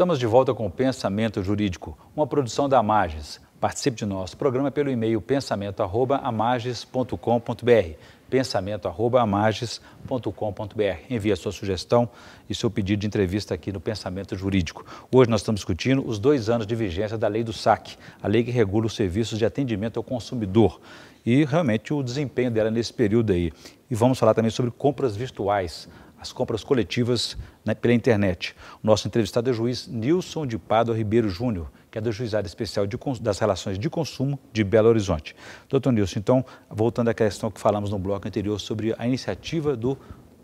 Estamos de volta com o Pensamento Jurídico, uma produção da Amages. Participe de nosso programa pelo e-mail pensamento@amages.com.br, pensamento@amages.com.br. Envie a sua sugestão e seu pedido de entrevista aqui no Pensamento Jurídico. Hoje nós estamos discutindo os 2 anos de vigência da Lei do SAC, a lei que regula os serviços de atendimento ao consumidor e realmente o desempenho dela nesse período aí. E vamos falar também sobre compras virtuais, as compras coletivas pela internet. O nosso entrevistado é o juiz Nilson de Pádua Ribeiro Júnior, que é do Juizado Especial das Relações de Consumo de Belo Horizonte. Doutor Nilson, então, voltando à questão que falamos no bloco anterior sobre a iniciativa do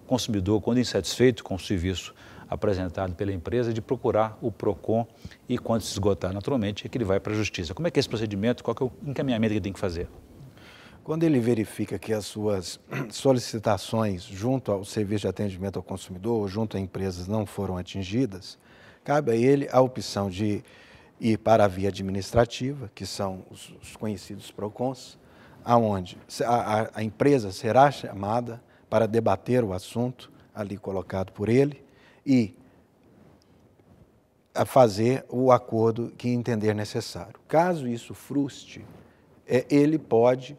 consumidor, quando insatisfeito com o serviço apresentado pela empresa, de procurar o PROCON e, quando se esgotar naturalmente, é que ele vai para a Justiça. Como é que é esse procedimento? Qual que é o encaminhamento que ele tem que fazer? Quando ele verifica que as suas solicitações junto ao serviço de atendimento ao consumidor, junto a empresas, não foram atingidas, cabe a ele a opção de ir para a via administrativa, que são os conhecidos PROCONs, aonde a empresa será chamada para debater o assunto ali colocado por ele e a fazer o acordo que entender necessário. Caso isso frustre, ele pode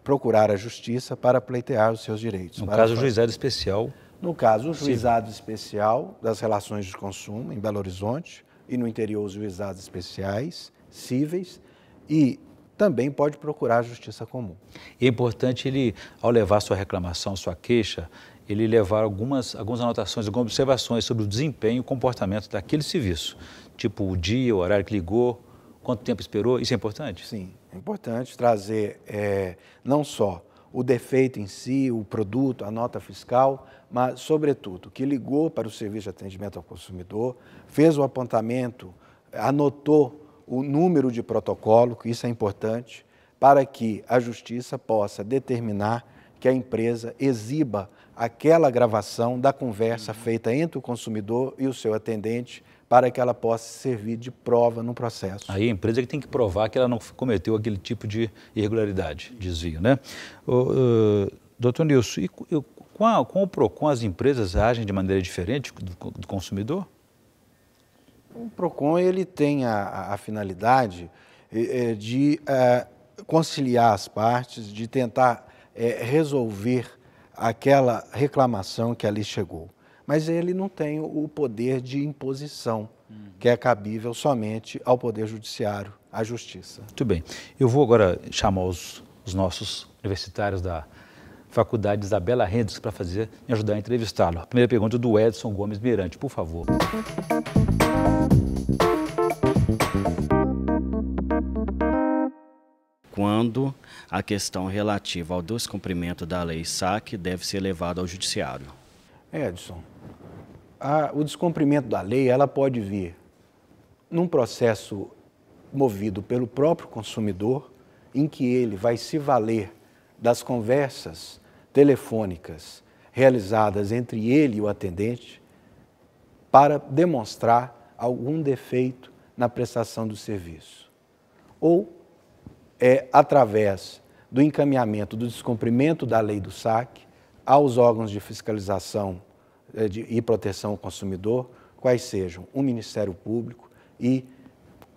procurar a Justiça para pleitear os seus direitos. No caso, o Juizado Especial. No caso, o Juizado Especial das Relações de Consumo, em Belo Horizonte, e no interior os Juizados Especiais, cíveis, e também pode procurar a Justiça Comum. E é importante ele, ao levar sua reclamação, sua queixa, ele levar algumas anotações, algumas observações sobre o desempenho e o comportamento daquele serviço, tipo o dia, o horário que ligou, quanto tempo esperou, isso é importante? Sim, é importante trazer não só o defeito em si, o produto, a nota fiscal, mas, sobretudo, que ligou para o serviço de atendimento ao consumidor, fez o apontamento, anotou o número de protocolo, que isso é importante, para que a Justiça possa determinar que a empresa exiba aquela gravação da conversa feita entre o consumidor e o seu atendente, para que ela possa servir de prova no processo. Aí a empresa que tem que provar que ela não cometeu aquele tipo de irregularidade, desvio, né? Doutor Nilson, e com o PROCON as empresas agem de maneira diferente do consumidor? O PROCON ele tem a finalidade de conciliar as partes, de tentar resolver aquela reclamação que ali chegou. Mas ele não tem o poder de imposição, que é cabível somente ao Poder Judiciário, à Justiça. Muito bem. Eu vou agora chamar os nossos universitários da Faculdade Isabela Rendes para me ajudar a entrevistá-lo. A primeira pergunta é do Edson Gomes Mirante, por favor. Quando a questão relativa ao descumprimento da lei SAC deve ser levada ao Judiciário? Edson, o descumprimento da lei ela pode vir num processo movido pelo próprio consumidor, em que ele vai se valer das conversas telefônicas realizadas entre ele e o atendente para demonstrar algum defeito na prestação do serviço. Ou através do encaminhamento do descumprimento da lei do SAC aos órgãos de fiscalização e proteção ao consumidor, quais sejam o Ministério Público e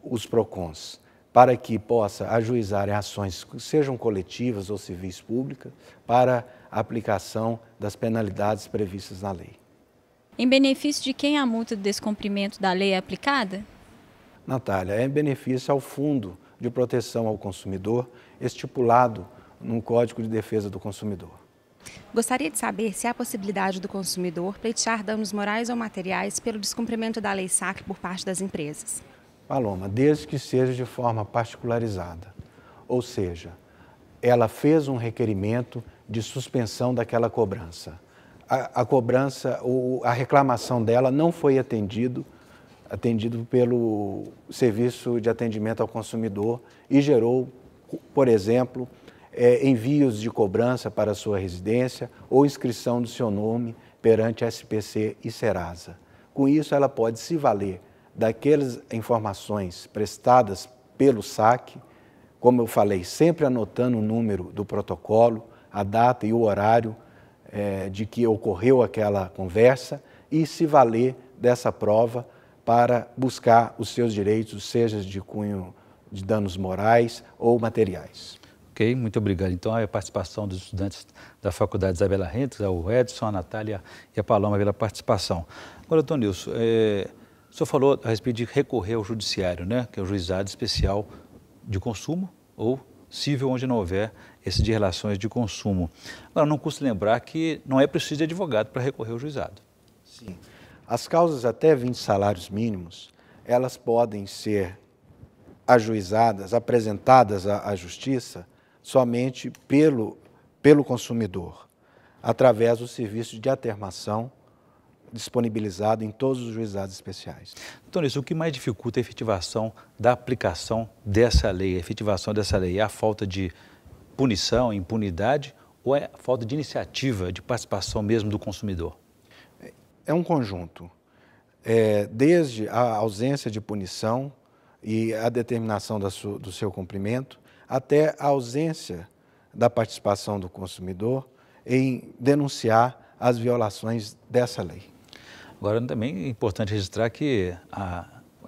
os PROCONs, para que possa ajuizar ações, sejam coletivas ou civis públicas, para a aplicação das penalidades previstas na lei. Em benefício de quem a multa de descumprimento da lei é aplicada? Natália, é em benefício ao Fundo de Proteção ao Consumidor, estipulado no Código de Defesa do Consumidor. Gostaria de saber se há possibilidade do consumidor pleitear danos morais ou materiais pelo descumprimento da lei SAC por parte das empresas. Paloma, desde que seja de forma particularizada, ou seja, ela fez um requerimento de suspensão daquela cobrança. A cobrança, a reclamação dela não foi atendido pelo Serviço de Atendimento ao Consumidor e gerou, por exemplo, envios de cobrança para a sua residência ou inscrição do seu nome perante a SPC e Serasa. Com isso, ela pode se valer daquelas informações prestadas pelo SAC, como eu falei, sempre anotando o número do protocolo, a data e o horário de que ocorreu aquela conversa e se valer dessa prova para buscar os seus direitos, seja de cunho de danos morais ou materiais. Ok, muito obrigado. Então, a participação dos estudantes da Faculdade Isabela Rentes, o Edson, a Natália e a Paloma pela participação. Agora, doutor Nilson, o senhor falou a respeito de recorrer ao judiciário, né, que é o juizado especial de consumo ou cível, onde não houver esse de relações de consumo. Agora, não custa lembrar que não é preciso de advogado para recorrer ao juizado. Sim. As causas até 20 salários mínimos, elas podem ser ajuizadas, apresentadas à justiça somente pelo consumidor, através do serviço de atermação disponibilizado em todos os juizados especiais. Então, isso, o que mais dificulta a efetivação da aplicação dessa lei? A efetivação dessa lei é a falta de punição, impunidade, ou é a falta de iniciativa, de participação mesmo do consumidor? É um conjunto. Desde a ausência de punição e a determinação do seu cumprimento, até a ausência da participação do consumidor em denunciar as violações dessa lei. Agora, também é importante registrar que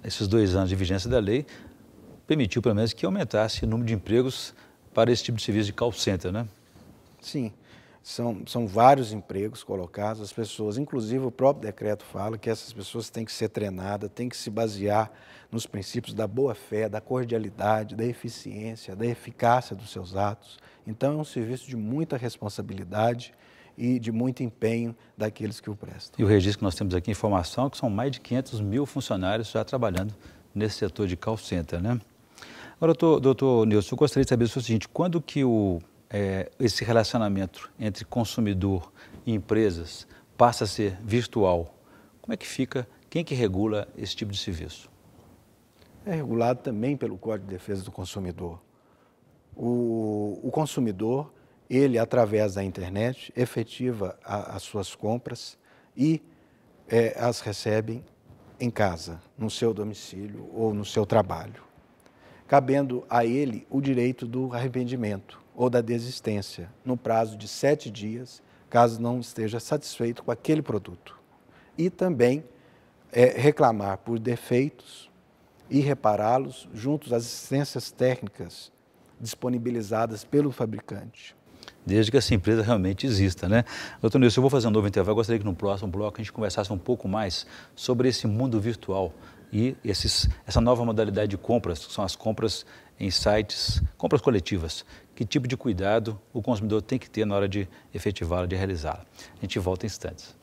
esses 2 anos de vigência da lei permitiu, pelo menos, que aumentasse o número de empregos para esse tipo de serviço de call center, né? Sim, são vários empregos colocados, as pessoas, inclusive o próprio decreto fala que essas pessoas têm que ser treinadas, têm que se basear nos princípios da boa-fé, da cordialidade, da eficiência, da eficácia dos seus atos. Então, é um serviço de muita responsabilidade e de muito empenho daqueles que o prestam. E o registro que nós temos aqui, informação, que são mais de 500 mil funcionários já trabalhando nesse setor de call center, né? Agora, doutor Nilson, eu gostaria de saber o seguinte, quando que esse relacionamento entre consumidor e empresas passa a ser virtual, como é que fica, quem que regula esse tipo de serviço? É regulado também pelo Código de Defesa do Consumidor. O consumidor, ele, através da internet, efetiva as suas compras e as recebe em casa, no seu domicílio ou no seu trabalho, cabendo a ele o direito do arrependimento ou da desistência, no prazo de 7 dias, caso não esteja satisfeito com aquele produto. E também reclamar por defeitos e repará-los junto às assistências técnicas disponibilizadas pelo fabricante. Desde que essa empresa realmente exista, né? Doutor Nilson, eu vou fazer um novo intervalo. Eu gostaria que no próximo bloco a gente conversasse um pouco mais sobre esse mundo virtual e essa nova modalidade de compras, que são as compras em sites, compras coletivas. Que tipo de cuidado o consumidor tem que ter na hora de efetivá-la, de realizá-la? A gente volta em instantes.